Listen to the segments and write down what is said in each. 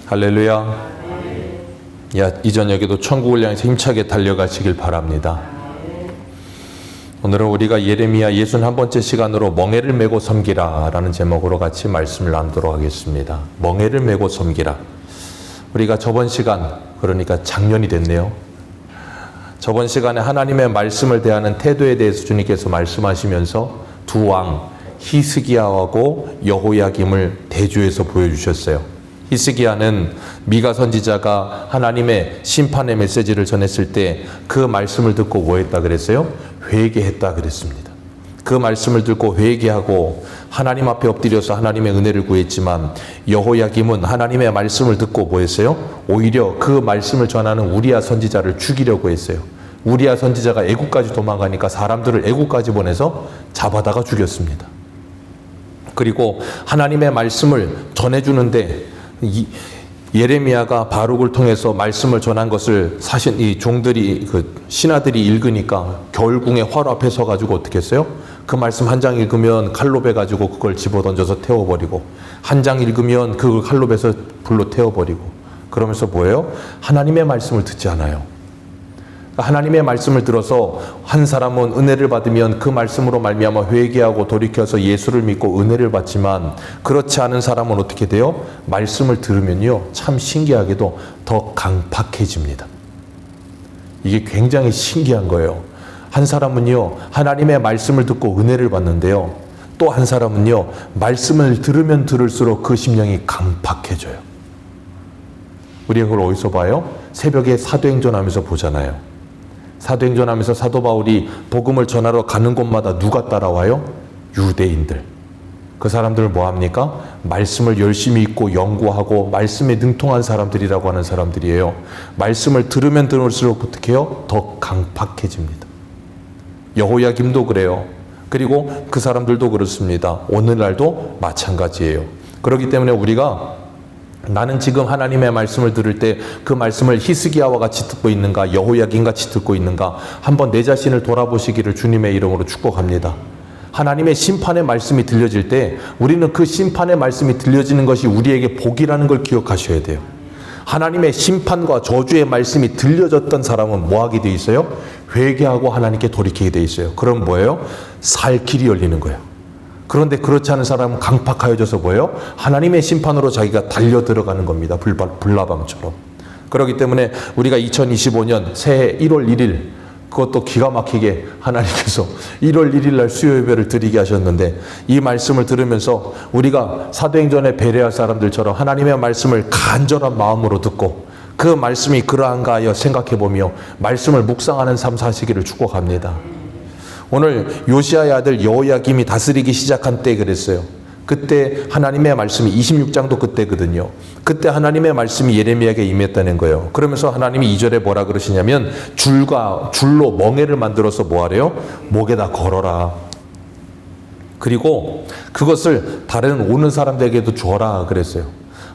할렐루야. 이 저녁에도 천국을 향해서 힘차게 달려가시길 바랍니다. 오늘은 우리가 예레미야 61번째 시간으로 멍에를 메고 섬기라 라는 제목으로 같이 말씀을 나누도록 하겠습니다. 멍에를 메고 섬기라. 우리가 저번 시간, 그러니까 작년이 됐네요. 저번 시간에 하나님의 말씀을 대하는 태도에 대해서 주님께서 말씀하시면서 두 왕 히스기야하고 여호야김을 대조해서 보여주셨어요. 히스기야는 미가 선지자가 하나님의 심판의 메시지를 전했을 때 그 말씀을 듣고 뭐 했다 그랬어요? 회개했다 그랬습니다. 그 말씀을 듣고 회개하고 하나님 앞에 엎드려서 하나님의 은혜를 구했지만, 여호야김은 하나님의 말씀을 듣고 뭐 했어요? 오히려 그 말씀을 전하는 우리야 선지자를 죽이려고 했어요. 우리야 선지자가 애국까지 도망가니까 사람들을 애국까지 보내서 잡아다가 죽였습니다. 그리고 하나님의 말씀을 전해주는데 예레미야가 바룩을 통해서 말씀을 전한 것을 사실 이 종들이, 신하들이 읽으니까 겨울궁에 화로 앞에 서가지고 어떻게 했어요? 그 말씀 한 장 읽으면 칼로 베가지고 그걸 집어던져서 태워버리고, 한 장 읽으면 그걸 칼로 베서 불로 태워버리고, 그러면서 뭐예요? 하나님의 말씀을 듣지 않아요. 하나님의 말씀을 들어서 한 사람은 은혜를 받으면 그 말씀으로 말미암아 회개하고 돌이켜서 예수를 믿고 은혜를 받지만, 그렇지 않은 사람은 어떻게 돼요? 말씀을 들으면요, 참 신기하게도 더 강팍해집니다. 이게 굉장히 신기한 거예요. 한 사람은요, 하나님의 말씀을 듣고 은혜를 받는데요, 또 한 사람은요, 말씀을 들으면 들을수록 그 심령이 강팍해져요. 우리가 그걸 어디서 봐요? 새벽에 사도행전 하면서 보잖아요. 사도행전 하면서 사도 바울이 복음을 전하러 가는 곳마다 누가 따라와요? 유대인들. 그 사람들은 뭐합니까? 말씀을 열심히 읽고 연구하고 말씀에 능통한 사람들이라고 하는 사람들이에요. 말씀을 들으면 들을수록 어떻게 해요? 더 강팍해집니다. 여호야김도 그래요. 그리고 그 사람들도 그렇습니다. 오늘날도 마찬가지예요. 그렇기 때문에 우리가, 나는 지금 하나님의 말씀을 들을 때 그 말씀을 히스기야와 같이 듣고 있는가, 여호야김 같이 듣고 있는가, 한번 내 자신을 돌아보시기를 주님의 이름으로 축복합니다. 하나님의 심판의 말씀이 들려질 때 우리는 그 심판의 말씀이 들려지는 것이 우리에게 복이라는 걸 기억하셔야 돼요. 하나님의 심판과 저주의 말씀이 들려졌던 사람은 뭐 하게 돼 있어요? 회개하고 하나님께 돌이키게 돼 있어요. 그럼 뭐예요? 살 길이 열리는 거예요. 그런데 그렇지 않은 사람은 강팍하여져서 뭐예요? 하나님의 심판으로 자기가 달려 들어가는 겁니다. 불나방처럼. 그렇기 때문에 우리가 2025년 새해 1월 1일, 그것도 기가 막히게 하나님께서 1월 1일 날 수요 예배를 드리게 하셨는데, 이 말씀을 들으면서 우리가 사도행전의 베레아 사람들처럼 하나님의 말씀을 간절한 마음으로 듣고 그 말씀이 그러한가 하여 생각해보며 말씀을 묵상하는 삶 사시기를 축복합니다. 오늘 요시야의 아들 여호야김이 다스리기 시작한 때 그랬어요. 그때 하나님의 말씀이 26장도 그때거든요. 그때 하나님의 말씀이 예레미야에게 임했다는 거예요. 그러면서 하나님이 2절에 뭐라 그러시냐면, 줄로 멍에를 만들어서 뭐하래요? 목에다 걸어라. 그리고 그것을 다른 오는 사람들에게도 줘라 그랬어요.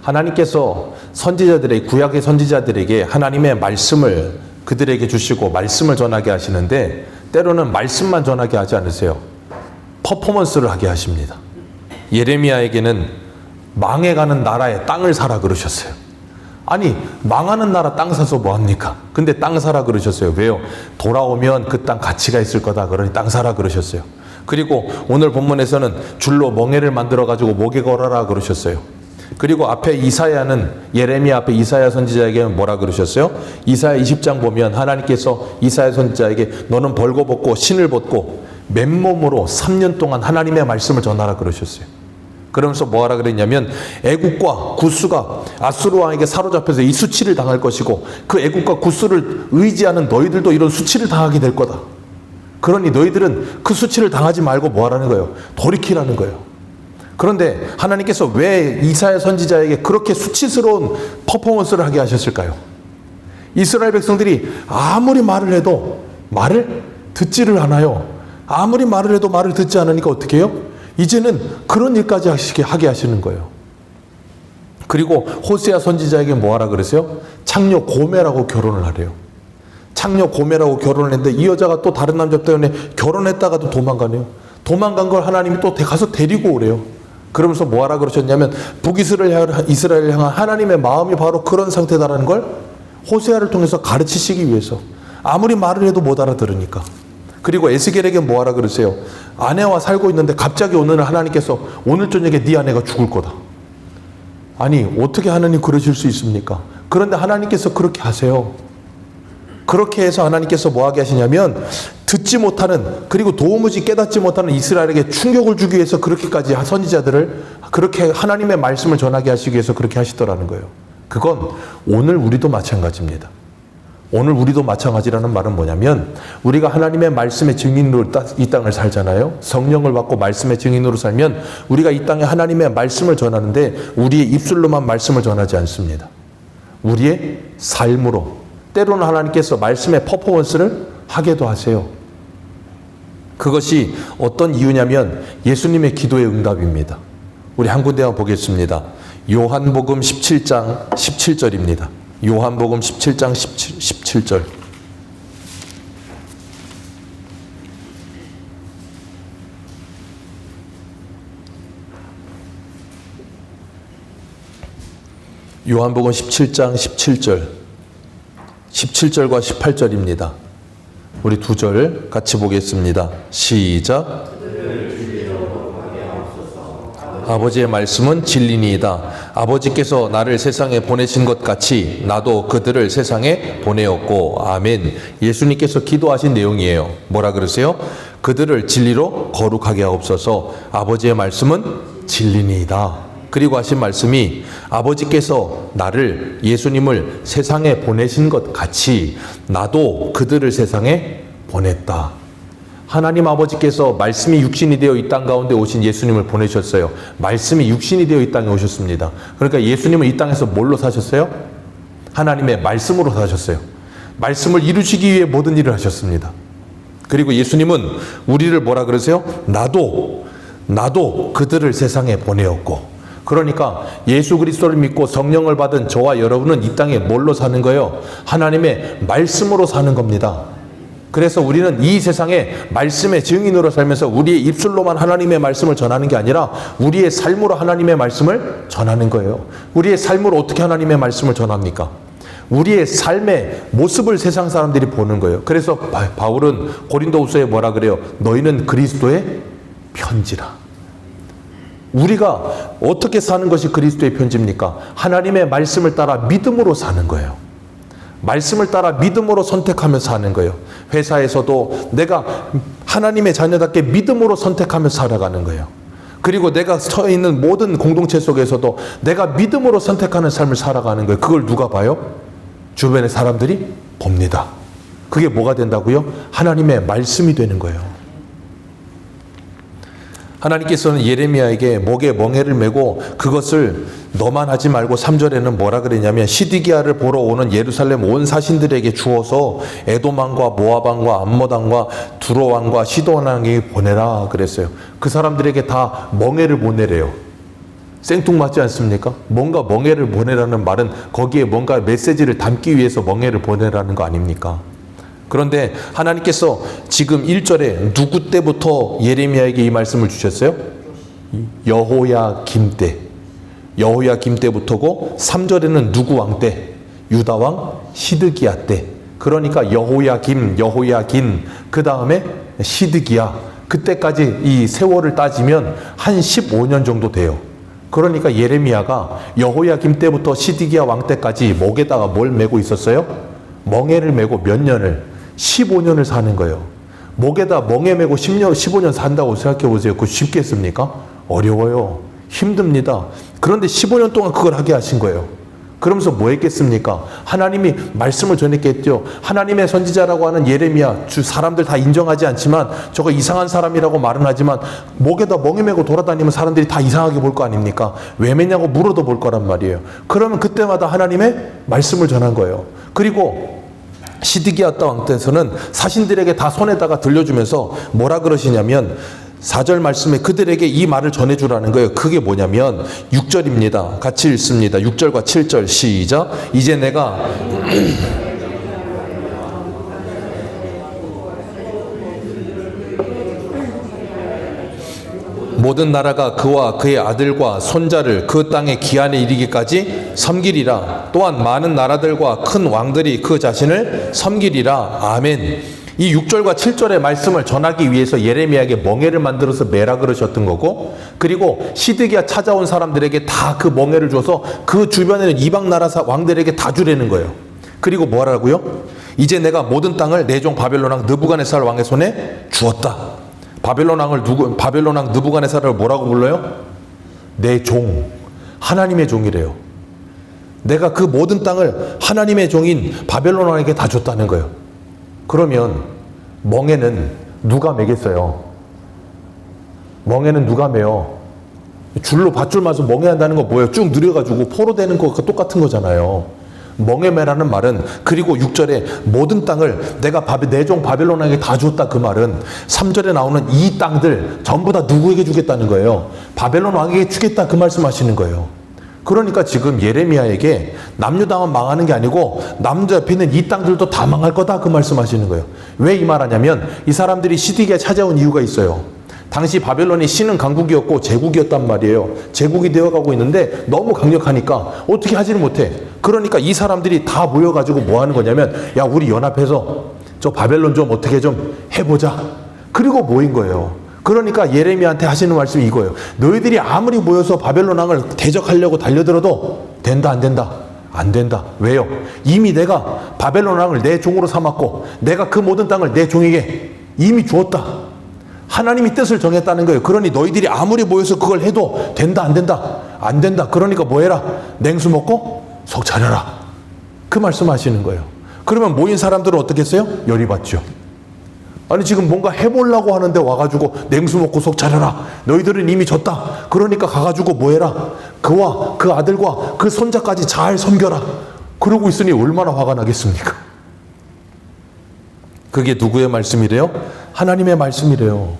하나님께서 선지자들의, 구약의 선지자들에게 하나님의 말씀을 그들에게 주시고 말씀을 전하게 하시는데, 때로는 말씀만 전하게 하지 않으세요. 퍼포먼스를 하게 하십니다. 예레미야에게는 망해가는 나라에 땅을 사라 그러셨어요. 아니, 망하는 나라 땅 사서 뭐합니까? 근데 땅 사라 그러셨어요. 왜요? 돌아오면 그 땅 가치가 있을 거다. 그러니 땅 사라 그러셨어요. 그리고 오늘 본문에서는 줄로 멍에를 만들어가지고 목에 걸어라 그러셨어요. 그리고 앞에 이사야는, 예레미야 앞에 이사야 선지자에게는 뭐라 그러셨어요? 이사야 20장 보면 하나님께서 이사야 선지자에게 너는 벌거벗고 신을 벗고 맨몸으로 3년 동안 하나님의 말씀을 전하라 그러셨어요. 그러면서 뭐하라 그랬냐면, 애국과 구스가 아수르 왕에게 사로잡혀서 이 수치를 당할 것이고, 그 애국과 구스를 의지하는 너희들도 이런 수치를 당하게 될 거다. 그러니 너희들은 그 수치를 당하지 말고 뭐하라는 거예요? 돌이키라는 거예요. 그런데 하나님께서 왜 이사야 선지자에게 그렇게 수치스러운 퍼포먼스를 하게 하셨을까요? 이스라엘 백성들이 아무리 말을 해도 말을 듣지를 않아요. 아무리 말을 해도 말을 듣지 않으니까 어떻게 해요? 이제는 그런 일까지 하게 하시는 거예요. 그리고 호세아 선지자에게 뭐하라 그랬어요? 창녀 고메라고 결혼을 하래요. 창녀 고메라고 결혼을 했는데 이 여자가 또 다른 남자 때문에 결혼했다가도 도망가네요. 도망간 걸 하나님이 또 가서 데리고 오래요. 그러면서 뭐하라 그러셨냐면 북이스라엘 향한 하나님의 마음이 바로 그런 상태다라는 걸 호세아를 통해서 가르치시기 위해서. 아무리 말을 해도 못 알아들으니까. 그리고 에스겔에게 뭐하라 그러세요? 아내와 살고 있는데 갑자기 오늘 하나님께서 오늘 저녁에 네 아내가 죽을 거다. 아니 어떻게 하나님 그러실 수 있습니까? 그런데 하나님께서 그렇게 하세요. 그렇게 해서 하나님께서 뭐하게 하시냐면 듣지 못하는, 그리고 도무지 깨닫지 못하는 이스라엘에게 충격을 주기 위해서 그렇게까지 선지자들을 그렇게 하나님의 말씀을 전하게 하시기 위해서 그렇게 하시더라는 거예요. 그건 오늘 우리도 마찬가지입니다. 오늘 우리도 마찬가지라는 말은 뭐냐면 우리가 하나님의 말씀의 증인으로 이 땅을 살잖아요. 성령을 받고 말씀의 증인으로 살면 우리가 이 땅에 하나님의 말씀을 전하는데 우리의 입술로만 말씀을 전하지 않습니다. 우리의 삶으로, 때로는 하나님께서 말씀의 퍼포먼스를 하게도 하세요. 그것이 어떤 이유냐면 예수님의 기도의 응답입니다. 우리 한 군데만 보겠습니다. 요한복음 17장 17절입니다. 요한복음 17장 17절. 요한복음 17장 17절. 17절과 18절입니다. 우리 두 절 같이 보겠습니다. 시작. 아버지의 말씀은 진리니이다. 아버지께서 나를 세상에 보내신 것 같이 나도 그들을 세상에 보내었고. 아멘. 예수님께서 기도하신 내용이에요. 뭐라 그러세요? 그들을 진리로 거룩하게 하옵소서. 아버지의 말씀은 진리니이다. 그리고 하신 말씀이 아버지께서 나를, 예수님을 세상에 보내신 것 같이 나도 그들을 세상에 보냈다. 하나님 아버지께서 말씀이 육신이 되어 이 땅 가운데 오신 예수님을 보내셨어요. 말씀이 육신이 되어 이 땅에 오셨습니다. 그러니까 예수님은 이 땅에서 뭘로 사셨어요? 하나님의 말씀으로 사셨어요. 말씀을 이루시기 위해 모든 일을 하셨습니다. 그리고 예수님은 우리를 뭐라 그러세요? 나도 그들을 세상에 보내었고. 그러니까 예수 그리스도를 믿고 성령을 받은 저와 여러분은 이 땅에 뭘로 사는 거예요? 하나님의 말씀으로 사는 겁니다. 그래서 우리는 이 세상에 말씀의 증인으로 살면서 우리의 입술로만 하나님의 말씀을 전하는 게 아니라 우리의 삶으로 하나님의 말씀을 전하는 거예요. 우리의 삶으로 어떻게 하나님의 말씀을 전합니까? 우리의 삶의 모습을 세상 사람들이 보는 거예요. 그래서 바울은 고린도후서에 뭐라 그래요? 너희는 그리스도의 편지라. 우리가 어떻게 사는 것이 그리스도의 편지입니까? 하나님의 말씀을 따라 믿음으로 사는 거예요. 말씀을 따라 믿음으로 선택하면서 사는 거예요. 회사에서도 내가 하나님의 자녀답게 믿음으로 선택하면서 살아가는 거예요. 그리고 내가 서 있는 모든 공동체 속에서도 내가 믿음으로 선택하는 삶을 살아가는 거예요. 그걸 누가 봐요? 주변의 사람들이 봅니다. 그게 뭐가 된다고요? 하나님의 말씀이 되는 거예요. 하나님께서는 예레미야에게 목에 멍에를 메고 그것을 너만 하지 말고 3절에는 뭐라 그랬냐면 시드기야를 보러 오는 예루살렘 온 사신들에게 주어서 에돔 왕과 모압 왕과 암몬 왕과 두로 왕과 시돈 왕에게 보내라 그랬어요. 그 사람들에게 다 멍에를 보내래요. 생뚱맞지 않습니까? 뭔가 멍에를 보내라는 말은 거기에 뭔가 메시지를 담기 위해서 멍에를 보내라는 거 아닙니까? 그런데 하나님께서 지금 1절에 누구 때부터 예레미야에게 이 말씀을 주셨어요? 여호야김 때. 여호야김 때부터고 3절에는 누구 왕 때? 유다 왕 시드기야 때. 그러니까 여호야김, 그 다음에 시드기야. 그때까지 이 세월을 따지면 한 15년 정도 돼요. 그러니까 예레미야가 여호야김 때부터 시드기야 왕 때까지 목에다가 뭘 메고 있었어요? 멍에를 메고 몇 년을? 15년을 사는 거예요. 목에다 멍에 메고 15년 산다고 생각해 보세요. 그거 쉽겠습니까? 어려워요. 힘듭니다. 그런데 15년 동안 그걸 하게 하신 거예요. 그러면서 뭐 했겠습니까? 하나님이 말씀을 전했겠죠. 하나님의 선지자라고 하는 예레미야, 사람들 다 인정하지 않지만 저거 이상한 사람이라고 말은 하지만 목에다 멍에 메고 돌아다니면 사람들이 다 이상하게 볼 거 아닙니까? 왜 메냐고 물어도 볼 거란 말이에요. 그러면 그때마다 하나님의 말씀을 전한 거예요. 그리고 시드기야 왕 때에서는 사신들에게 다 손에다가 들려주면서 뭐라 그러시냐면 4절 말씀에 그들에게 이 말을 전해주라는 거예요. 그게 뭐냐면 6절입니다. 같이 읽습니다. 6절과 7절 시작. 이제 내가 모든 나라가 그와 그의 아들과 손자를 그 땅의 기한에 이르기까지 섬기리라. 또한 많은 나라들과 큰 왕들이 그 자신을 섬기리라. 아멘. 이 6절과 7절의 말씀을 전하기 위해서 예레미야에게 멍에를 만들어서 매라 그러셨던 거고, 그리고 시드기야 찾아온 사람들에게 다 그 멍에를 줘서 그 주변에 있는 이방 나라 왕들에게 다 주라는 거예요. 그리고 뭐라고요? 이제 내가 모든 땅을 내 종 바벨론 왕 느부갓네살 왕의 손에 주었다. 바벨론 왕 느부갓네살을 뭐라고 불러요? 내 종, 하나님의 종이래요. 내가 그 모든 땅을 하나님의 종인 바벨론 왕에게 다 줬다는 거예요. 그러면 멍에는 누가 매겠어요? 멍에는 누가 매요? 줄로 밧줄 맞아서 멍에 한다는 거 뭐예요? 쭉 늘여가지고 포로 되는 거가 똑같은 거잖아요. 멍에 매라는 말은, 그리고 6절에 모든 땅을 내가 내 종 바벨론 왕에게 다 줬다, 그 말은 3절에 나오는 이 땅들 전부 다 누구에게 주겠다는 거예요? 바벨론 왕에게 주겠다, 그 말씀하시는 거예요. 그러니까 지금 예레미야에게 남유다만 망하는 게 아니고 남주 옆에 있는 이 땅들도 다 망할 거다, 그 말씀하시는 거예요. 왜 이 말하냐면 이 사람들이 시드기야 찾아온 이유가 있어요. 당시 바벨론이 신은 강국이었고 제국이었단 말이에요. 제국이 되어가고 있는데 너무 강력하니까 어떻게 하지를 못해. 그러니까 이 사람들이 다 모여가지고 뭐 하는 거냐면, 야, 우리 연합해서 저 바벨론 좀 어떻게 좀 해보자. 그리고 모인 거예요. 그러니까 예레미야한테 하시는 말씀이 이거예요. 너희들이 아무리 모여서 바벨론 왕을 대적하려고 달려들어도 된다, 안 된다? 안 된다. 왜요? 이미 내가 바벨론 왕을 내 종으로 삼았고 내가 그 모든 땅을 내 종에게 이미 주었다. 하나님이 뜻을 정했다는 거예요. 그러니 너희들이 아무리 모여서 그걸 해도 된다, 안 된다? 안 된다. 그러니까 뭐 해라? 냉수 먹고 속 차려라. 그 말씀하시는 거예요. 그러면 모인 사람들은 어떻게 했어요? 열이 받죠. 아니, 지금 뭔가 해보려고 하는데 와가지고 냉수 먹고 속 차려라. 너희들은 이미 졌다. 그러니까 가가지고 뭐 해라? 그와 그 아들과 그 손자까지 잘 섬겨라. 그러고 있으니 얼마나 화가 나겠습니까? 그게 누구의 말씀이래요? 하나님의 말씀이래요.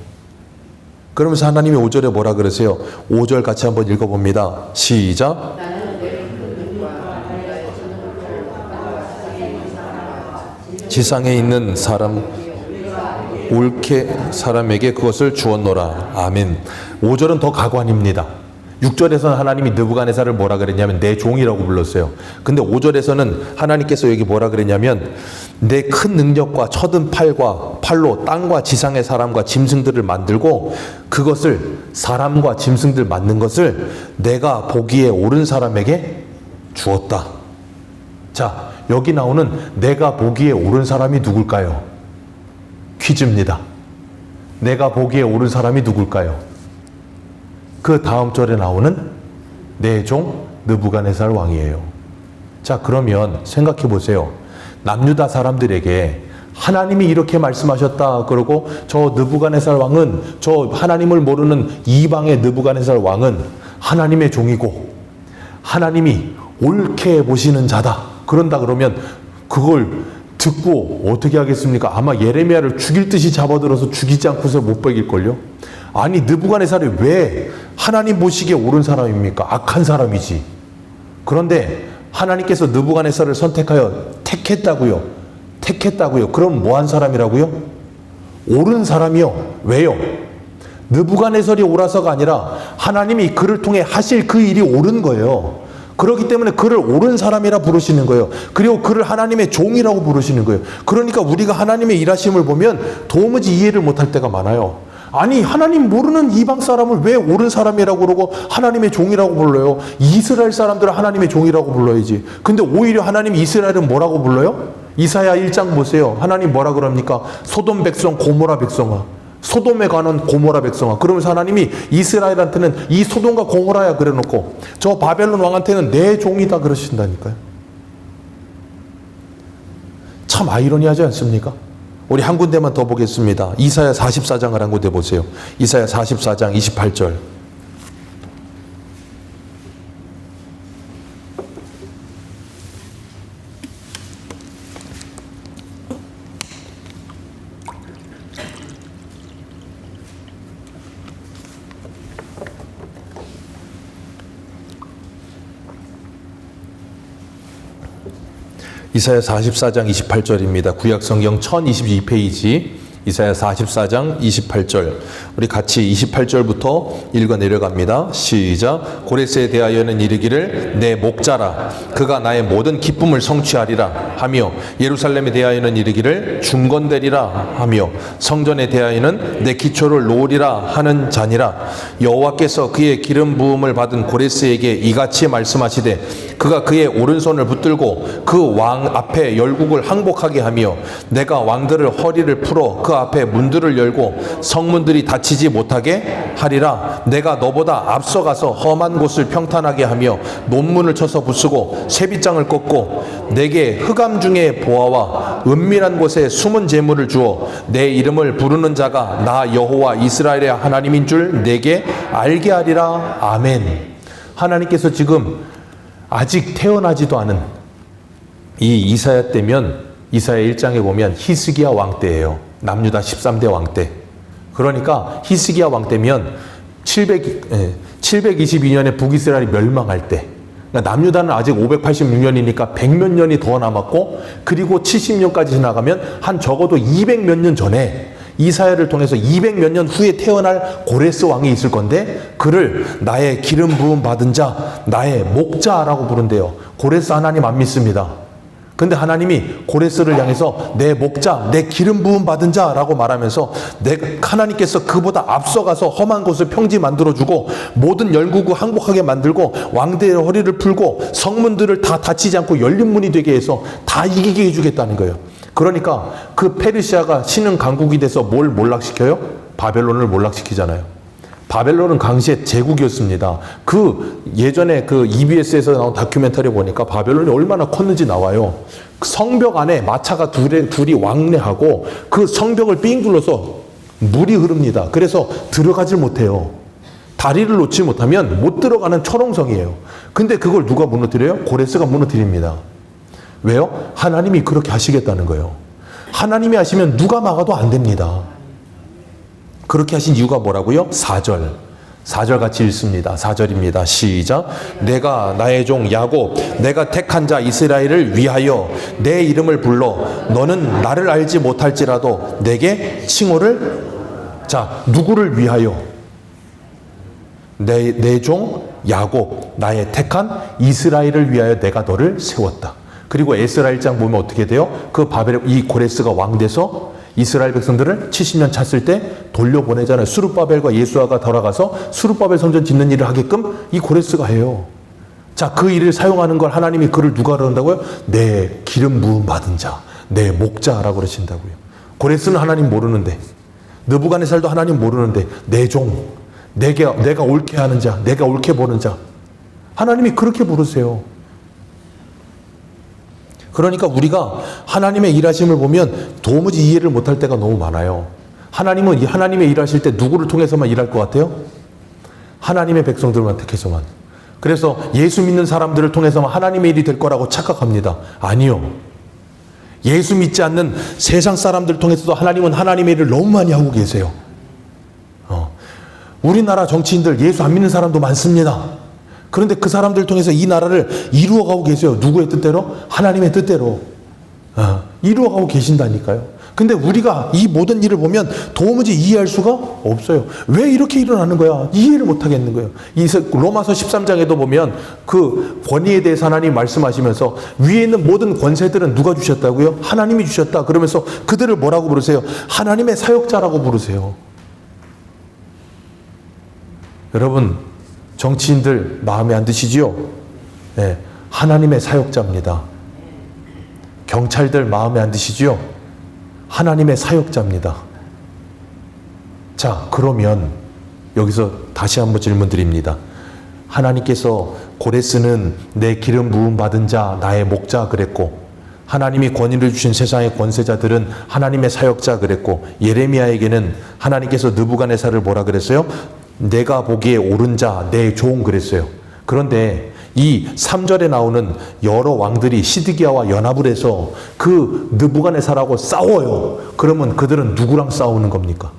그러면서 하나님이 5절에 뭐라 그러세요? 5절 같이 한번 읽어봅니다. 시작. 지상에 있는 사람 옳게 사람에게 그것을 주었노라. 아멘. 5절은 더 가관입니다. 6절에서는 하나님이 느부갓네살을 뭐라 그랬냐면 내 종이라고 불렀어요. 근데 5절에서는 하나님께서 여기 뭐라 그랬냐면 내 큰 능력과 쳐든 팔로 땅과 지상의 사람과 짐승들을 만들고 그것을, 사람과 짐승들 만든 것을 내가 보기에 옳은 사람에게 주었다. 자, 여기 나오는 내가 보기에 옳은 사람이 누굴까요? 퀴즈입니다. 내가 보기에 옳은 사람이 누굴까요? 그 다음 절에 나오는 내 종 느부갓네살 왕이에요. 자, 그러면 생각해 보세요. 남유다 사람들에게 하나님이 이렇게 말씀하셨다 그러고 저 느부갓네살 왕은, 저 하나님을 모르는 이방의 느부갓네살 왕은 하나님의 종이고 하나님이 옳게 보시는 자다. 그런다 그러면 그걸 듣고 어떻게 하겠습니까? 아마 예레미야를 죽일 듯이 잡아들어서 죽이지 않고서 못 베길걸요? 아니, 느부갓네살이 왜 하나님 보시기에 옳은 사람입니까? 악한 사람이지. 그런데 하나님께서 느부갓네살을 선택하여 택했다고요. 그럼 뭐한 사람이라고요? 옳은 사람이요. 왜요? 느부갓네살이 옳아서가 아니라 하나님이 그를 통해 하실 그 일이 옳은 거예요. 그렇기 때문에 그를 옳은 사람이라 부르시는 거예요. 그리고 그를 하나님의 종이라고 부르시는 거예요. 그러니까 우리가 하나님의 일하심을 보면 도무지 이해를 못할 때가 많아요. 아니, 하나님 모르는 이방 사람을 왜 옳은 사람이라고 그러고 하나님의 종이라고 불러요? 이스라엘 사람들은 하나님의 종이라고 불러야지. 근데 오히려 하나님 이스라엘은 뭐라고 불러요? 이사야 1장 보세요. 하나님 뭐라 그럽니까? 소돔 백성, 고모라 백성아. 소돔에 가는 고모라 백성아. 그러면서 하나님이 이스라엘한테는 이 소돔과 고모라야 그래놓고 저 바벨론 왕한테는 내 종이다 그러신다니까요. 참 아이러니하지 않습니까? 우리 한 군데만 더 보겠습니다. 이사야 44장을 한 군데 보세요. 이사야 44장 28절. 이사야 44장 28절입니다. 구약성경 1022페이지 이사야 44장 28절. 우리 같이 28절부터 읽어 내려갑니다. 시작. 고레스에 대하여는 이르기를 내 목자라 그가 나의 모든 기쁨을 성취하리라 하며, 예루살렘에 대하여는 이르기를 중건되리라 하며, 성전에 대하여는 내 기초를 놓으리라 하는 자니라. 여호와께서 그의 기름 부음을 받은 고레스에게 이같이 말씀하시되, 그가 그의 오른손을 붙들고 그 왕 앞에 열국을 항복하게 하며, 내가 왕들을 허리를 풀어 그 앞에 문들을 열고 성문들이 닫히지 못하게 하리라. 내가 너보다 앞서가서 험한 곳을 평탄하게 하며 논문을 쳐서 부수고 쇠빗장을 꺾고, 내게 흑암 중에 보아와 은밀한 곳에 숨은 재물을 주어 내 이름을 부르는 자가 나 여호와 이스라엘의 하나님인 줄 내게 알게 하리라. 아멘. 하나님께서 지금 아직 태어나지도 않은 이 이사야 때면, 이사야 1장에 보면 히스기야 왕 때예요. 남유다 13대 왕 때. 그러니까 히스기야 왕 때면 722년에 북이스라엘이 멸망할 때, 그러니까 남유다는 아직 586년이니까 100몇 년이 더 남았고, 그리고 70년까지 지나가면 한 적어도 200몇 년 전에 이사야를 통해서 200몇 년 후에 태어날 고레스 왕이 있을 건데, 그를 나의 기름 부음 받은 자, 나의 목자라고 부른대요. 고레스 하나님 안 믿습니다. 근데 하나님이 고레스를 향해서 내 목자, 내 기름 부음 받은 자라고 말하면서, 하나님께서 그보다 앞서가서 험한 곳을 평지 만들어주고 모든 열국을 항복하게 만들고 왕대의 허리를 풀고 성문들을 다 닫히지 않고 열린 문이 되게 해서 다 이기게 해주겠다는 거예요. 그러니까 그 페르시아가 신흥 강국이 돼서 뭘 몰락시켜요? 바벨론을 몰락시키잖아요. 바벨론은 당시에 제국이었습니다. 그 예전에 그 EBS에서 나온 다큐멘터리 보니까 바벨론이 얼마나 컸는지 나와요. 그 성벽 안에 마차가 둘이 왕래하고 그 성벽을 삥 둘러서 물이 흐릅니다. 그래서 들어가질 못해요. 다리를 놓지 못하면 못 들어가는 철옹성이에요. 근데 그걸 누가 무너뜨려요? 고레스가 무너뜨립니다. 왜요? 하나님이 그렇게 하시겠다는 거예요. 하나님이 하시면 누가 막아도 안 됩니다. 그렇게 하신 이유가 뭐라고요? 4절 같이 읽습니다. 4절입니다. 시작. 내가 나의 종 야곱, 내가 택한 자 이스라엘을 위하여 내 이름을 불러 너는 나를 알지 못할지라도 내게 칭호를. 자, 누구를 위하여? 내 종 야곱, 나의 택한 이스라엘을 위하여 내가 너를 세웠다. 그리고 에스라 1장 보면 어떻게 돼요? 그 이 고레스가 왕 돼서 이스라엘 백성들을 70년 찼을 때 돌려보내잖아요. 스룹바벨과 예수아가 돌아가서 스룹바벨 성전 짓는 일을 하게끔 이 고레스가 해요. 자, 그 일을 사용하는 걸 하나님이 그를 누가 그런다고요? 내 기름 부음 받은 자, 내 목자라고 그러신다고요. 고레스는 하나님 모르는데, 느부갓네살도 하나님 모르는데, 내 종, 내가 옳게 하는 자, 내가 옳게 보는 자, 하나님이 그렇게 부르세요. 그러니까 우리가 하나님의 일하심을 보면 도무지 이해를 못할 때가 너무 많아요. 하나님은 하나님의 일하실 때 누구를 통해서만 일할 것 같아요? 하나님의 백성들만 택해서만. 그래서 예수 믿는 사람들을 통해서만 하나님의 일이 될 거라고 착각합니다. 아니요. 예수 믿지 않는 세상 사람들 통해서도 하나님은 하나님의 일을 너무 많이 하고 계세요. 우리나라 정치인들 예수 안 믿는 사람도 많습니다. 그런데 그 사람들 통해서 이 나라를 이루어가고 계세요. 누구의 뜻대로? 하나님의 뜻대로 이루어가고 계신다니까요. 근데 우리가 이 모든 일을 보면 도무지 이해할 수가 없어요. 왜 이렇게 일어나는 거야? 이해를 못 하겠는 거예요. 로마서 13장에도 보면 그 권위에 대해서 하나님 말씀하시면서, 위에 있는 모든 권세들은 누가 주셨다고요? 하나님이 주셨다. 그러면서 그들을 뭐라고 부르세요? 하나님의 사역자라고 부르세요. 여러분, 정치인들 마음에 안 드시지요? 네, 하나님의 사역자입니다. 경찰들 마음에 안 드시지요? 하나님의 사역자입니다. 자, 그러면 여기서 다시 한번 질문 드립니다. 하나님께서 고레스는 내 기름 부음 받은 자, 나의 목자 그랬고, 하나님이 권위를 주신 세상의 권세자들은 하나님의 사역자 그랬고, 예레미야에게는 하나님께서 느부갓네살을 뭐라 그랬어요? 내가 보기에 옳은 자, 내 종 그랬어요. 그런데 이 3절에 나오는 여러 왕들이 시드기야와 연합을 해서 그 느부갓네살하고 싸워요. 그러면 그들은 누구랑 싸우는 겁니까?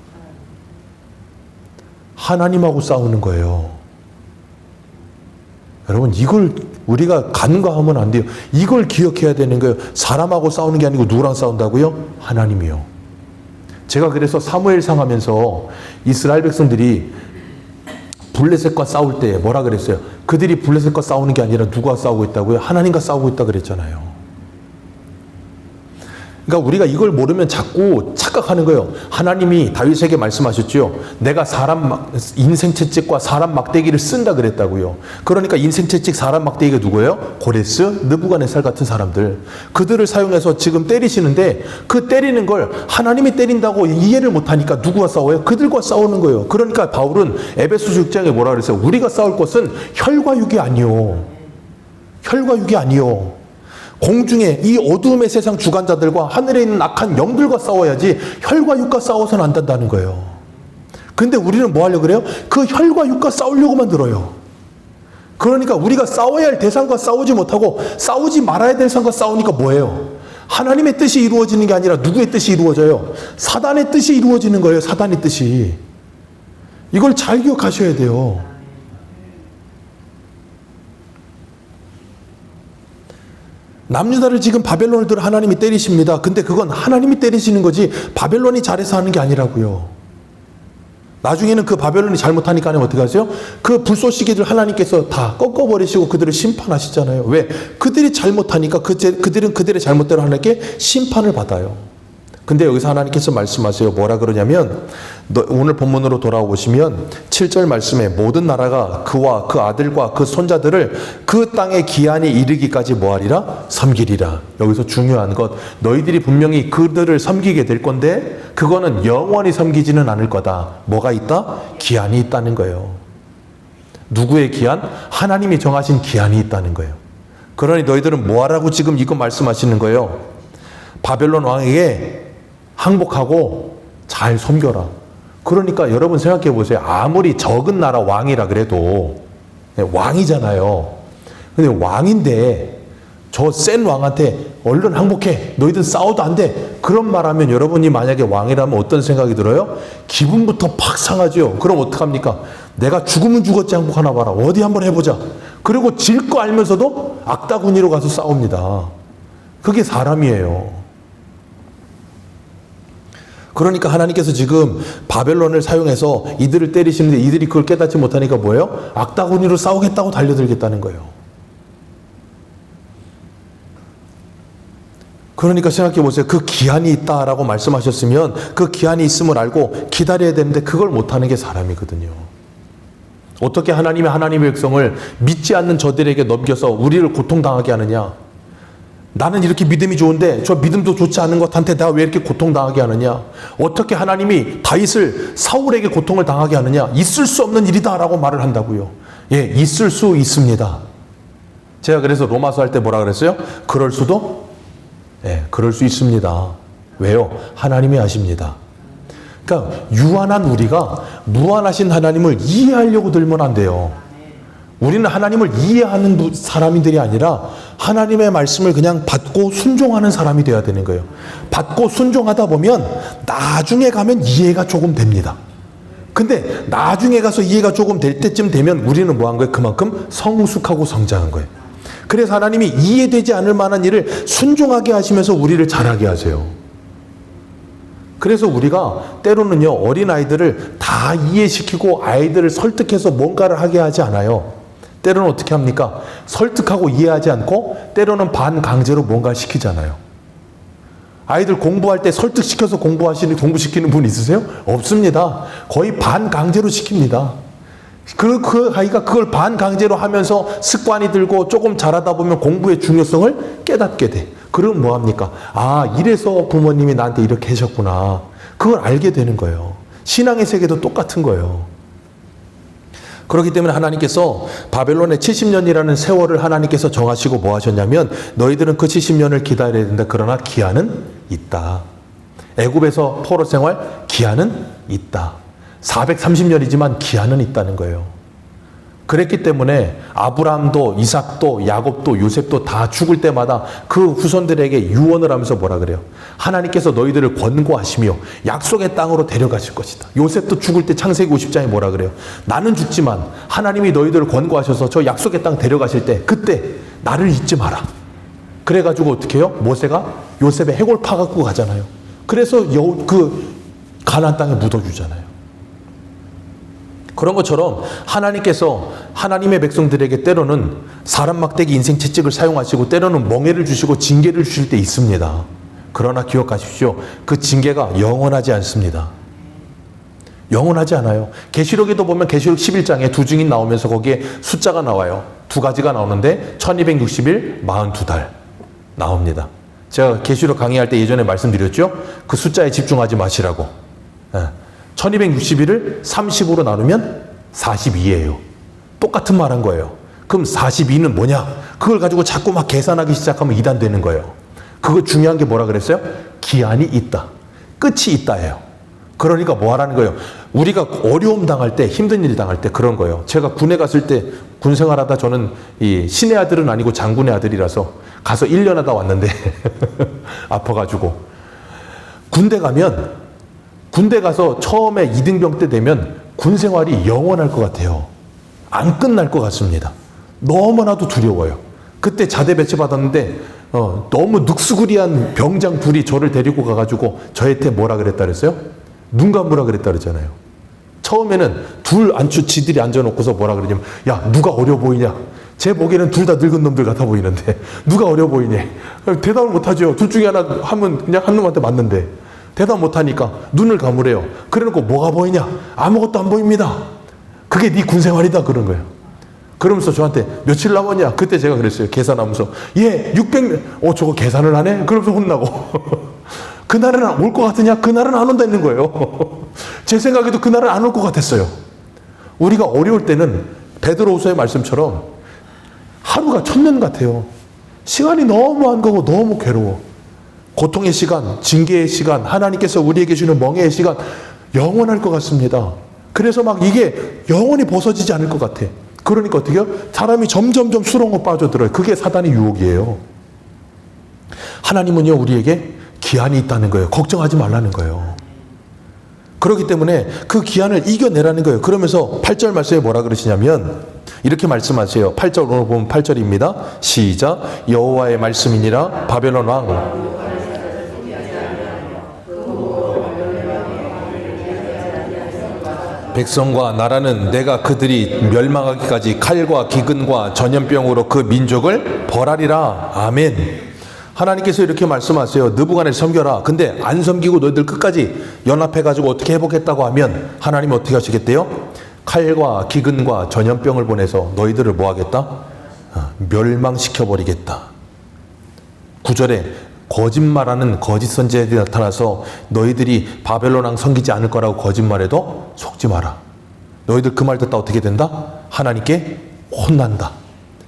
하나님하고 싸우는 거예요. 여러분, 이걸 우리가 간과하면 안 돼요. 이걸 기억해야 되는 거예요. 사람하고 싸우는 게 아니고 누구랑 싸운다고요? 하나님이요. 제가 그래서 사무엘상 하면서 이스라엘 백성들이 블레셋과 싸울 때 뭐라 그랬어요? 그들이 블레셋과 싸우는 게 아니라 누가 싸우고 있다고요? 하나님과 싸우고 있다 그랬잖아요. 그러니까 우리가 이걸 모르면 자꾸 착각하는 거예요. 하나님이 다윗에게 말씀하셨죠. 내가 인생 채찍과 사람 막대기를 쓴다 그랬다고요. 그러니까 인생 채찍, 사람 막대기가 누구예요? 고레스, 느부갓네살 같은 사람들. 그들을 사용해서 지금 때리시는데 그 때리는 걸 하나님이 때린다고 이해를 못하니까 누구와 싸워요? 그들과 싸우는 거예요. 그러니까 바울은 에베소서 6장에 뭐라 그랬어요? 우리가 싸울 것은 혈과 육이 아니요. 혈과 육이 아니요. 공중에 이 어두움의 세상 주관자들과 하늘에 있는 악한 영들과 싸워야지 혈과 육과 싸워서는 안 된다는 거예요. 근데 우리는 뭐 하려고 그래요? 그 혈과 육과 싸우려고만 들어요. 그러니까 우리가 싸워야 할 대상과 싸우지 못하고 싸우지 말아야 될 대상과 싸우니까 뭐예요? 하나님의 뜻이 이루어지는 게 아니라 누구의 뜻이 이루어져요? 사단의 뜻이 이루어지는 거예요. 사단의 뜻이. 이걸 잘 기억하셔야 돼요. 남유다를 지금 바벨론을 들어 하나님이 때리십니다. 근데 그건 하나님이 때리시는 거지 바벨론이 잘해서 하는 게 아니라고요. 나중에는 그 바벨론이 잘못하니까 하나님 어떻게 하세요? 그 불쏘시개들 하나님께서 다 꺾어버리시고 그들을 심판하시잖아요. 왜? 그들이 잘못하니까 그들은 그들의 잘못대로 하나님께 심판을 받아요. 근데 여기서 하나님께서 말씀하세요. 뭐라 그러냐면 오늘 본문으로 돌아오시면 7절 말씀에 모든 나라가 그와 그 아들과 그 손자들을 그 땅의 기한이 이르기까지 뭐하리라? 섬기리라. 여기서 중요한 것, 너희들이 분명히 그들을 섬기게 될 건데 그거는 영원히 섬기지는 않을 거다. 뭐가 있다? 기한이 있다는 거예요. 누구의 기한? 하나님이 정하신 기한이 있다는 거예요. 그러니 너희들은 뭐하라고 지금 이거 말씀하시는 거예요? 바벨론 왕에게 항복하고 잘 섬겨라. 그러니까 여러분 생각해 보세요. 아무리 적은 나라 왕이라 그래도 왕이잖아요. 근데 왕인데 저 센 왕한테 얼른 항복해. 너희들 싸워도 안 돼. 그런 말하면 여러분이 만약에 왕이라면 어떤 생각이 들어요? 기분부터 팍 상하죠. 그럼 어떡합니까? 내가 죽으면 죽었지 항복하나 봐라. 어디 한번 해보자. 그리고 질 거 알면서도 악다구니로 가서 싸웁니다. 그게 사람이에요. 그러니까 하나님께서 지금 바벨론을 사용해서 이들을 때리시는데 이들이 그걸 깨닫지 못하니까 뭐예요? 악다구니로 싸우겠다고 달려들겠다는 거예요. 그러니까 생각해 보세요. 그 기한이 있다라고 말씀하셨으면 그 기한이 있음을 알고 기다려야 되는데 그걸 못하는 게 사람이거든요. 어떻게 하나님의 백성을 믿지 않는 저들에게 넘겨서 우리를 고통당하게 하느냐? 나는 이렇게 믿음이 좋은데 저 믿음도 좋지 않은 것한테 내가 왜 이렇게 고통당하게 하느냐? 어떻게 하나님이 다윗을 사울에게 고통을 당하게 하느냐? 있을 수 없는 일이다라고 말을 한다고요. 예, 있을 수 있습니다. 제가 그래서 로마서 할 때 뭐라 그랬어요? 그럴 수도? 예, 그럴 수 있습니다. 왜요? 하나님이 아십니다. 그러니까 유한한 우리가 무한하신 하나님을 이해하려고 들면 안 돼요. 우리는 하나님을 이해하는 사람들이 아니라 하나님의 말씀을 그냥 받고 순종하는 사람이 되어야 되는 거예요. 받고 순종하다 보면 나중에 가면 이해가 조금 됩니다. 근데 나중에 가서 이해가 조금 될 때쯤 되면 우리는 뭐 한 거예요? 그만큼 성숙하고 성장한 거예요. 그래서 하나님이 이해되지 않을 만한 일을 순종하게 하시면서 우리를 잘하게 하세요. 그래서 우리가 때로는요, 어린아이들을 다 이해시키고 아이들을 설득해서 뭔가를 하게 하지 않아요. 때로는 어떻게 합니까? 설득하고 이해하지 않고 때로는 반강제로 뭔가 시키잖아요. 아이들 공부할 때 설득시켜서 공부시키는 분 있으세요? 없습니다. 거의 반강제로 시킵니다. 그 아이가 그걸 반강제로 하면서 습관이 들고 조금 자라다 보면 공부의 중요성을 깨닫게 돼. 그럼 뭐합니까? 아, 이래서 부모님이 나한테 이렇게 하셨구나. 그걸 알게 되는 거예요. 신앙의 세계도 똑같은 거예요. 그렇기 때문에 하나님께서 바벨론의 70년이라는 세월을 하나님께서 정하시고 뭐 하셨냐면 너희들은 그 70년을 기다려야 된다. 그러나 기한은 있다. 애굽에서 포로 생활 기한은 있다. 430년이지만 기한은 있다는 거예요. 그랬기 때문에 아브라함도 이삭도 야곱도 요셉도 다 죽을 때마다 그 후손들에게 유언을 하면서 뭐라 그래요? 하나님께서 너희들을 권고하시며 약속의 땅으로 데려가실 것이다. 요셉도 죽을 때 창세기 50장에 뭐라 그래요? 나는 죽지만 하나님이 너희들을 권고하셔서 저 약속의 땅 데려가실 때 그때 나를 잊지 마라. 그래가지고 어떻게 해요? 모세가 요셉의 해골 파갖고 가잖아요. 그래서 가나안 땅에 묻어주잖아요. 그런 것처럼 하나님께서 하나님의 백성들에게 때로는 사람 막대기 인생 채찍을 사용하시고 때로는 멍에를 주시고 징계를 주실 때 있습니다. 그러나 기억하십시오. 그 징계가 영원하지 않습니다. 영원하지 않아요. 계시록에도 보면 계시록 11장에 두 증인 나오면서 거기에 숫자가 나와요. 두 가지가 나오는데 1260일 42달 나옵니다. 제가 계시록 강의할 때 예전에 말씀드렸죠. 그 숫자에 집중하지 마시라고. 1260일을 30으로 나누면 42예요. 똑같은 말 한 거예요. 그럼 42는 뭐냐? 그걸 가지고 자꾸 막 계산하기 시작하면 이단되는 거예요. 그거 중요한 게 뭐라 그랬어요? 기한이 있다. 끝이 있다예요. 그러니까 뭐 하라는 거예요? 우리가 어려움 당할 때, 힘든 일 당할 때 그런 거예요. 제가 군에 갔을 때 군 생활하다 저는 이 신의 아들은 아니고 장군의 아들이라서 가서 1년 하다 왔는데 아파가지고 군대 가서 처음에 이등병 때 되면 군 생활이 영원할 것 같아요. 안 끝날 것 같습니다. 너무나도 두려워요. 그때 자대 배치 받았는데 너무 늑수구리한 병장 둘이 저를 데리고 가가지고 저한테 뭐라 그랬다 그랬어요? 눈 감으라 그랬다 그랬잖아요. 처음에는 지들이 앉아놓고서 뭐라 그러냐면, 야, 누가 어려 보이냐? 제 보기에는 둘 다 늙은 놈들 같아 보이는데 누가 어려 보이냐? 대답을 못하죠. 둘 중에 하나 하면 그냥 한 놈한테 맞는데 대답 못하니까 눈을 감으래요. 그래놓고 뭐가 보이냐? 아무것도 안 보입니다. 그게 네 군생활이다 그런 거예요. 그러면서 저한테 며칠 남았냐? 그때 제가 그랬어요. 계산하면서 600, 저거 계산을 하네? 그러면서 혼나고 그날은 올 것 같으냐? 그날은 안 온다 있는 거예요. 제 생각에도 그날은 안 올 것 같았어요. 우리가 어려울 때는 베드로후서의 말씀처럼 하루가 천년 같아요. 시간이 너무 안 가고 너무 괴로워. 고통의 시간, 징계의 시간, 하나님께서 우리에게 주는 멍에의 시간 영원할 것 같습니다. 그래서 막 이게 영원히 벗어지지 않을 것 같아. 그러니까 어떻게 해요? 사람이 점점점 수렁으로 빠져들어요. 그게 사단의 유혹이에요. 하나님은요, 우리에게 기한이 있다는 거예요. 걱정하지 말라는 거예요. 그렇기 때문에 그 기한을 이겨내라는 거예요. 그러면서 8절 말씀에 뭐라 그러시냐면 이렇게 말씀하세요. 8절 오늘 보면 8절입니다. 시작. 여호와의 말씀이니라 바벨론 왕 백성과 나라는 내가 그들이 멸망하기까지 칼과 기근과 전염병으로 그 민족을 벌하리라. 아멘. 하나님께서 이렇게 말씀하세요. 느부갓네살 섬겨라. 근데 안 섬기고 너희들 끝까지 연합해가지고 어떻게 해보겠다고 하면 하나님이 어떻게 하시겠대요? 칼과 기근과 전염병을 보내서 너희들을 뭐 하겠다? 멸망시켜버리겠다. 9절에 거짓말하는 거짓 선지자들이 나타나서 너희들이 바벨론 왕 섬기지 않을 거라고 거짓말해도 속지 마라. 너희들 그 말 듣다 어떻게 된다? 하나님께 혼난다.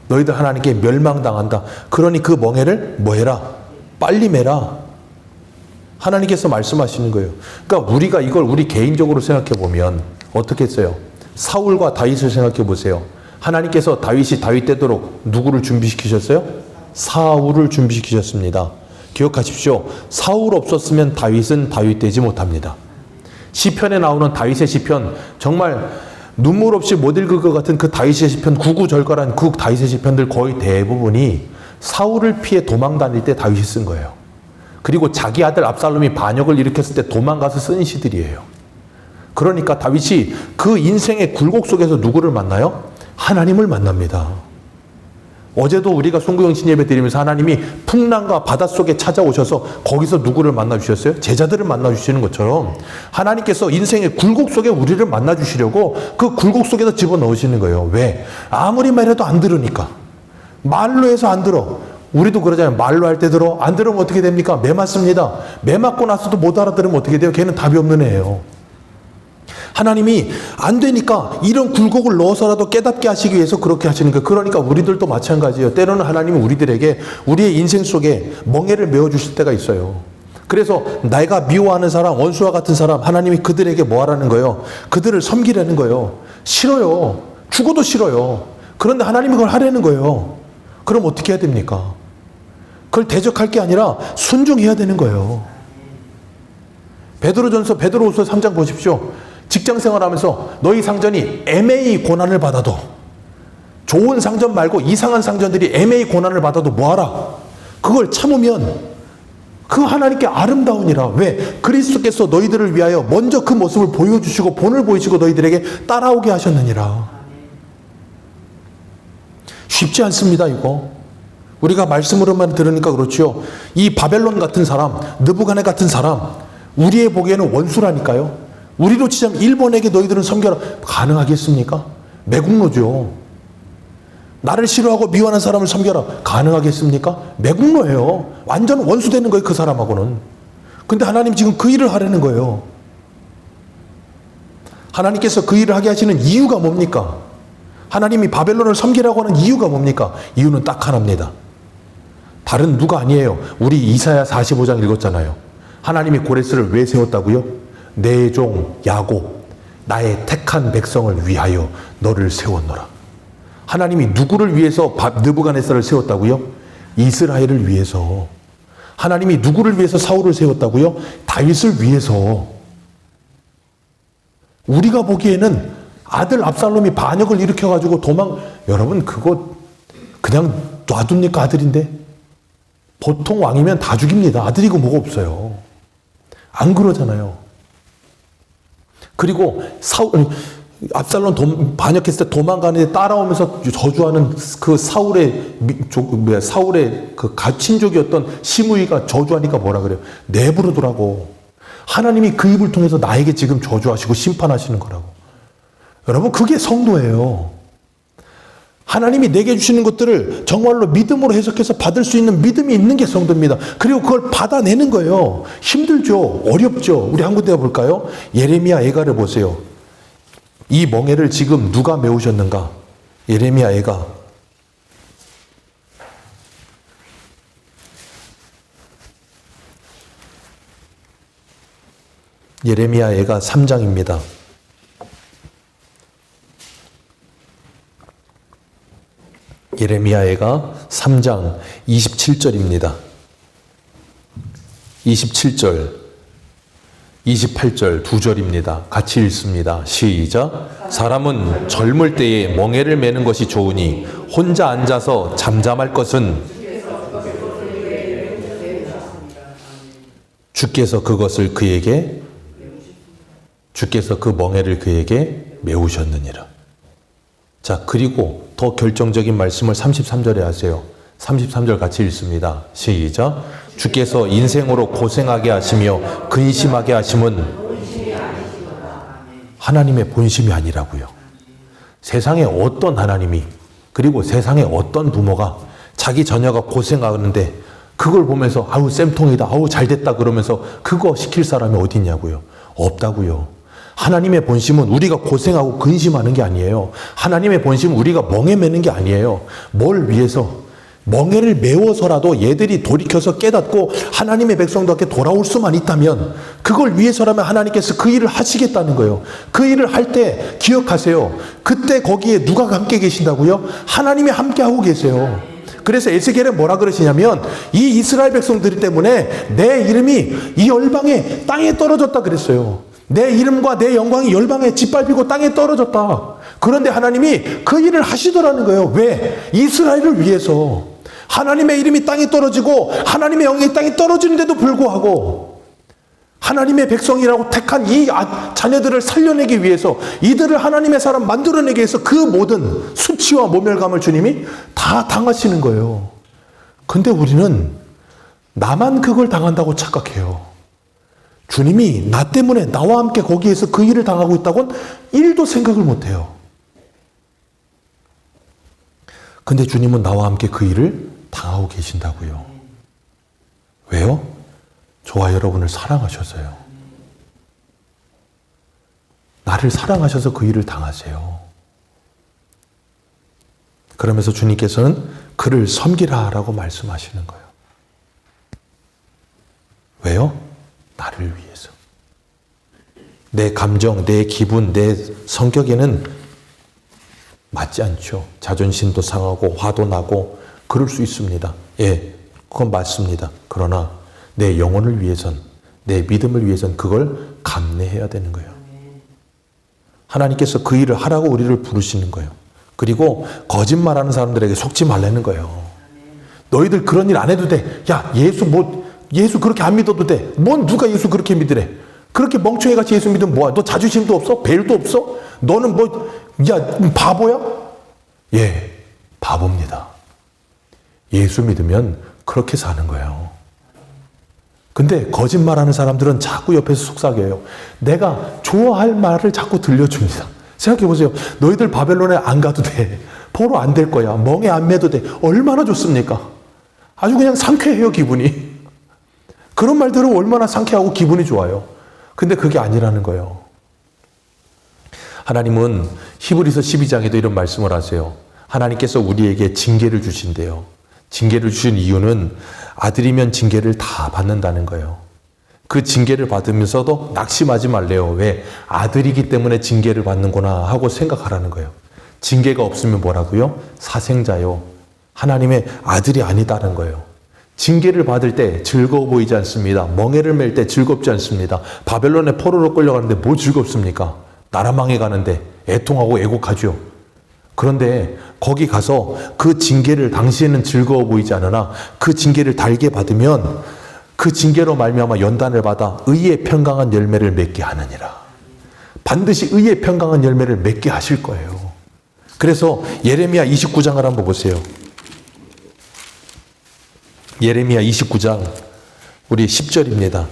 너희들 하나님께 멸망당한다. 그러니 그 멍에를 뭐 해라? 빨리 매라. 하나님께서 말씀하시는 거예요. 그러니까 우리가 이걸 우리 개인적으로 생각해 보면 어떻게 했어요? 사울과 다윗을 생각해 보세요. 하나님께서 다윗이 다윗 되도록 누구를 준비시키셨어요? 사울을 준비시키셨습니다. 기억하십시오. 사울 없었으면 다윗은 다윗 되지 못합니다. 시편에 나오는 다윗의 시편, 정말 눈물 없이 못 읽을 것 같은 그 다윗의 시편, 구구절절한 그 다윗의 시편들 거의 대부분이 사울을 피해 도망 다닐 때 다윗이 쓴 거예요. 그리고 자기 아들 압살롬이 반역을 일으켰을 때 도망가서 쓴 시들이에요. 그러니까 다윗이 그 인생의 굴곡 속에서 누구를 만나요? 하나님을 만납니다. 어제도 우리가 송구영신 예배 드리면서 하나님이 풍랑과 바닷속에 찾아오셔서 거기서 누구를 만나주셨어요? 제자들을 만나주시는 것처럼 하나님께서 인생의 굴곡 속에 우리를 만나주시려고 그 굴곡 속에서 집어넣으시는 거예요. 왜? 아무리 말해도 안 들으니까. 말로 해서 안 들어. 우리도 그러잖아요. 말로 할 때 들어. 안 들으면 어떻게 됩니까? 매 맞습니다. 매 맞고 나서도 못 알아들으면 어떻게 돼요? 걔는 답이 없는 애예요. 하나님이 안 되니까 이런 굴곡을 넣어서라도 깨닫게 하시기 위해서 그렇게 하시는 거예요. 그러니까 우리들도 마찬가지예요. 때로는 하나님은 우리들에게 우리의 인생 속에 멍에를 메워주실 때가 있어요. 그래서 내가 미워하는 사람, 원수와 같은 사람, 하나님이 그들에게 뭐 하라는 거예요? 그들을 섬기라는 거예요. 싫어요. 죽어도 싫어요. 그런데 하나님이 그걸 하라는 거예요. 그럼 어떻게 해야 됩니까? 그걸 대적할 게 아니라 순종해야 되는 거예요. 베드로전서 베드로후서 3장 보십시오. 직장 생활하면서 너희 상전이 애매히 고난을 받아도, 좋은 상전 말고 이상한 상전들이 애매히 고난을 받아도 뭐하라? 그걸 참으면 그 하나님께 아름다우니라. 왜? 그리스도께서 너희들을 위하여 먼저 그 모습을 보여주시고 본을 보이시고 너희들에게 따라오게 하셨느니라. 쉽지 않습니다, 이거. 우리가 말씀으로만 들으니까 그렇죠. 이 바벨론 같은 사람, 느부갓네 같은 사람, 우리의 보기에는 원수라니까요. 우리로 치자면 일본에게 너희들은 섬겨라. 가능하겠습니까? 매국노죠. 나를 싫어하고 미워하는 사람을 섬겨라. 가능하겠습니까? 매국노예요. 완전 원수 되는 거예요, 그 사람하고는. 근데 하나님 지금 그 일을 하려는 거예요. 하나님께서 그 일을 하게 하시는 이유가 뭡니까? 하나님이 바벨론을 섬기라고 하는 이유가 뭡니까? 이유는 딱 하나입니다. 다른 누가 아니에요. 우리 이사야 45장 읽었잖아요. 하나님이 고레스를 왜 세웠다고요? 내 종 야곱, 나의 택한 백성을 위하여 너를 세웠노라. 하나님이 누구를 위해서 느부갓네살을 세웠다고요? 이스라엘을 위해서. 하나님이 누구를 위해서 사울을 세웠다고요? 다윗을 위해서. 우리가 보기에는 아들 압살롬이 반역을 일으켜가지고 여러분 그거 그냥 놔둡니까? 아들인데? 보통 왕이면 다 죽입니다. 아들이고 뭐가 없어요. 안 그러잖아요. 그리고 압살롬 반역했을 때 도망가는데 따라오면서 저주하는 그 사울의 그 가친족이었던 시므이가 저주하니까 뭐라 그래요? 내버려두라고. 하나님이 그 입을 통해서 나에게 지금 저주하시고 심판하시는 거라고. 여러분, 그게 성도예요. 하나님이 내게 주시는 것들을 정말로 믿음으로 해석해서 받을 수 있는 믿음이 있는 게 성도입니다. 그리고 그걸 받아내는 거예요. 힘들죠. 어렵죠. 우리 한 군데 볼까요? 예레미야 애가를 보세요. 이 멍에를 지금 누가 메우셨는가? 예레미야 애가. 예레미야 애가 3장입니다. 예레미야 애가 3장 27절입니다. 27절, 28절 두 절입니다. 같이 읽습니다. 시작. 사람은 젊을 때에 멍에를 매는 것이 좋으니 혼자 앉아서 잠잠할 것은 주께서 그 멍에를 그에게 메우셨느니라. 자, 그리고 더 결정적인 말씀을 33절에 하세요. 33절 같이 읽습니다. 시작. 주께서 인생으로 고생하게 하시며 근심하게 하심은 하나님의 본심이 아니라고요. 세상에 어떤 하나님이, 그리고 세상에 어떤 부모가 자기 자녀가 고생하는데 그걸 보면서 아우 쌤통이다, 아우 잘됐다 그러면서 그거 시킬 사람이 어디 있냐고요. 없다고요. 하나님의 본심은 우리가 고생하고 근심하는 게 아니에요. 하나님의 본심은 우리가 멍에 매는 게 아니에요. 뭘 위해서? 멍에를 메워서라도 얘들이 돌이켜서 깨닫고 하나님의 백성들께 돌아올 수만 있다면, 그걸 위해서라면 하나님께서 그 일을 하시겠다는 거예요. 그 일을 할 때 기억하세요. 그때 거기에 누가 함께 계신다고요? 하나님이 함께 하고 계세요. 그래서 에스겔은 뭐라 그러시냐면, 이 이스라엘 백성들 때문에 내 이름이 이 열방에 땅에 떨어졌다 그랬어요. 내 이름과 내 영광이 열방에 짓밟히고 땅에 떨어졌다. 그런데 하나님이 그 일을 하시더라는 거예요. 왜? 이스라엘을 위해서. 하나님의 이름이 땅에 떨어지고 하나님의 영광이 땅에 떨어지는데도 불구하고 하나님의 백성이라고 택한 이 자녀들을 살려내기 위해서, 이들을 하나님의 사람 만들어내기 위해서 그 모든 수치와 모멸감을 주님이 다 당하시는 거예요. 근데 우리는 나만 그걸 당한다고 착각해요. 주님이 나 때문에 나와 함께 거기에서 그 일을 당하고 있다고는 1도 생각을 못해요. 근데 주님은 나와 함께 그 일을 당하고 계신다고요. 왜요? 저와 여러분을 사랑하셔서요. 나를 사랑하셔서 그 일을 당하세요. 그러면서 주님께서는 그를 섬기라 라고 말씀하시는 거예요. 왜요? 나를 위해서. 내 감정, 내 기분, 내 성격에는 맞지 않죠. 자존심도 상하고 화도 나고 그럴 수 있습니다. 예, 그건 맞습니다. 그러나 내 영혼을 위해선, 내 믿음을 위해선 그걸 감내해야 되는 거예요. 하나님께서 그 일을 하라고 우리를 부르시는 거예요. 그리고 거짓말하는 사람들에게 속지 말라는 거예요. 너희들 그런 일 안 해도 돼. 야, 예수 예수 그렇게 안 믿어도 돼. 뭔 누가 예수 그렇게 믿으래. 그렇게 멍청이같이 예수 믿으면 뭐야? 너 자존심도 없어? 벨도 없어? 너는 뭐, 야, 바보야? 예, 바보입니다. 예수 믿으면 그렇게 사는 거예요. 근데 거짓말하는 사람들은 자꾸 옆에서 속삭여요. 내가 좋아할 말을 자꾸 들려줍니다. 생각해보세요. 너희들 바벨론에 안 가도 돼. 포로 안 될 거야. 멍에 안 매도 돼. 얼마나 좋습니까? 아주 그냥 상쾌해요, 기분이. 그런 말 들으면 얼마나 상쾌하고 기분이 좋아요. 근데 그게 아니라는 거예요. 하나님은 히브리서 12장에도 이런 말씀을 하세요. 하나님께서 우리에게 징계를 주신대요. 징계를 주신 이유는 아들이면 징계를 다 받는다는 거예요. 그 징계를 받으면서도 낙심하지 말래요. 왜? 아들이기 때문에 징계를 받는구나 하고 생각하라는 거예요. 징계가 없으면 뭐라고요? 사생자요. 하나님의 아들이 아니다는 거예요. 징계를 받을 때 즐거워 보이지 않습니다. 멍에를 맬 때 즐겁지 않습니다. 바벨론에 포로로 끌려가는데 뭐 즐겁습니까? 나라 망해가는데 애통하고 애곡하죠. 그런데 거기 가서 그 징계를 당시에는 즐거워 보이지 않으나 그 징계를 달게 받으면 그 징계로 말미암아 연단을 받아 의의 평강한 열매를 맺게 하느니라. 반드시 의의 평강한 열매를 맺게 하실 거예요. 그래서 예레미야 29장을 한번 보세요. 예레미야 29장 우리 10절입니다.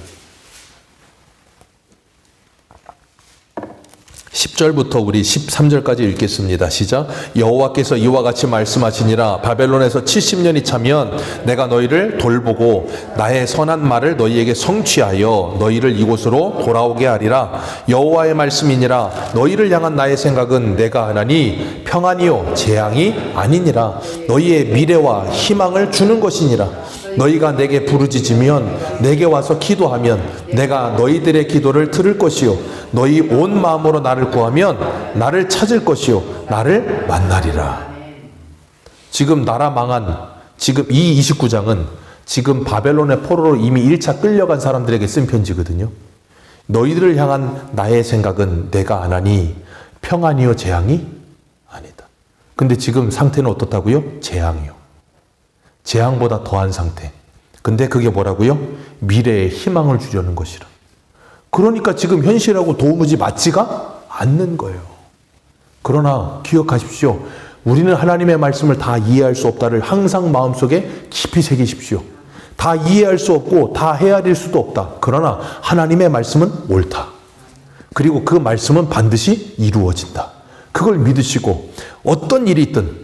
10절부터 우리 13절까지 읽겠습니다. 시작. 여호와께서 이와 같이 말씀하시니라. 바벨론에서 70년이 차면 내가 너희를 돌보고 나의 선한 말을 너희에게 성취하여 너희를 이곳으로 돌아오게 하리라. 여호와의 말씀이니라. 너희를 향한 나의 생각은 내가 하나니 평안이요 재앙이 아니니라. 너희의 미래와 희망을 주는 것이니라. 너희가 내게 부르짖으면 내게 와서 기도하면 내가 너희들의 기도를 들을 것이요 너희 온 마음으로 나를 구하면 나를 찾을 것이요 나를 만나리라. 지금 나라 망한 지금 이 29장은 지금 바벨론의 포로로 이미 1차 끌려간 사람들에게 쓴 편지거든요. 너희들을 향한 나의 생각은 내가 하나니 평안이요 재앙이 아니다. 근데 지금 상태는 어떻다고요? 재앙이요. 재앙보다 더한 상태. 근데 그게 뭐라고요? 미래에 희망을 주려는 것이라. 그러니까 지금 현실하고 도무지 맞지가 않는 거예요. 그러나 기억하십시오. 우리는 하나님의 말씀을 다 이해할 수 없다를 항상 마음속에 깊이 새기십시오. 다 이해할 수 없고 다 헤아릴 수도 없다. 그러나 하나님의 말씀은 옳다. 그리고 그 말씀은 반드시 이루어진다. 그걸 믿으시고 어떤 일이 있든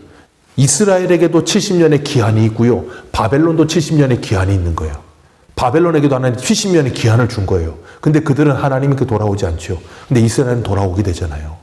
이스라엘에게도 70년의 기한이 있고요. 바벨론도 70년의 기한이 있는 거예요. 바벨론에게도 하나님 70년의 기한을 준 거예요. 근데 그들은 하나님께 돌아오지 않죠. 근데 이스라엘은 돌아오게 되잖아요.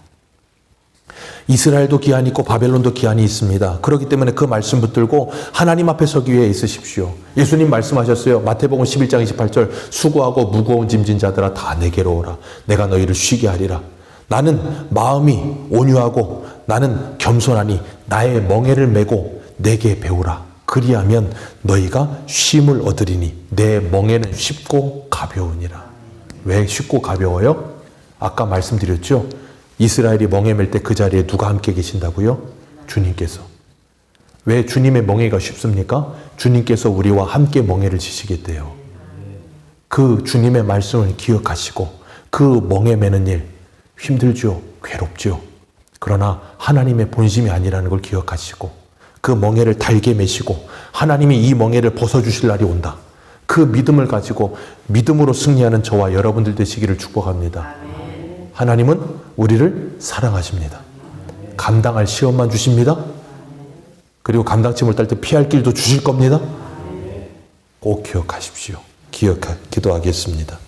이스라엘도 기한이 있고 바벨론도 기한이 있습니다. 그렇기 때문에 그 말씀 붙들고 하나님 앞에 서기 위해 있으십시오. 예수님 말씀하셨어요. 마태복음 11장 28절 수고하고 무거운 짐진 자들아 다 내게로 오라. 내가 너희를 쉬게 하리라. 나는 마음이 온유하고 나는 겸손하니 나의 멍에를 메고 내게 배우라. 그리하면 너희가 쉼을 얻으리니 내 멍에는 쉽고 가벼우니라. 왜 쉽고 가벼워요? 아까 말씀드렸죠. 이스라엘이 멍에 맬 때 그 자리에 누가 함께 계신다고요? 주님께서. 왜 주님의 멍에가 쉽습니까? 주님께서 우리와 함께 멍에를 지시겠대요. 그 주님의 말씀을 기억하시고 그 멍에 매는 일 힘들죠. 괴롭죠. 그러나 하나님의 본심이 아니라는 걸 기억하시고 그 멍에를 달게 매시고 하나님이 이 멍에를 벗어주실 날이 온다. 그 믿음을 가지고 믿음으로 승리하는 저와 여러분들 되시기를 축복합니다. 하나님은 우리를 사랑하십니다. 감당할 시험만 주십니다. 그리고 감당치 못할 때 피할 길도 주실 겁니다. 꼭 기억하십시오. 기도하겠습니다.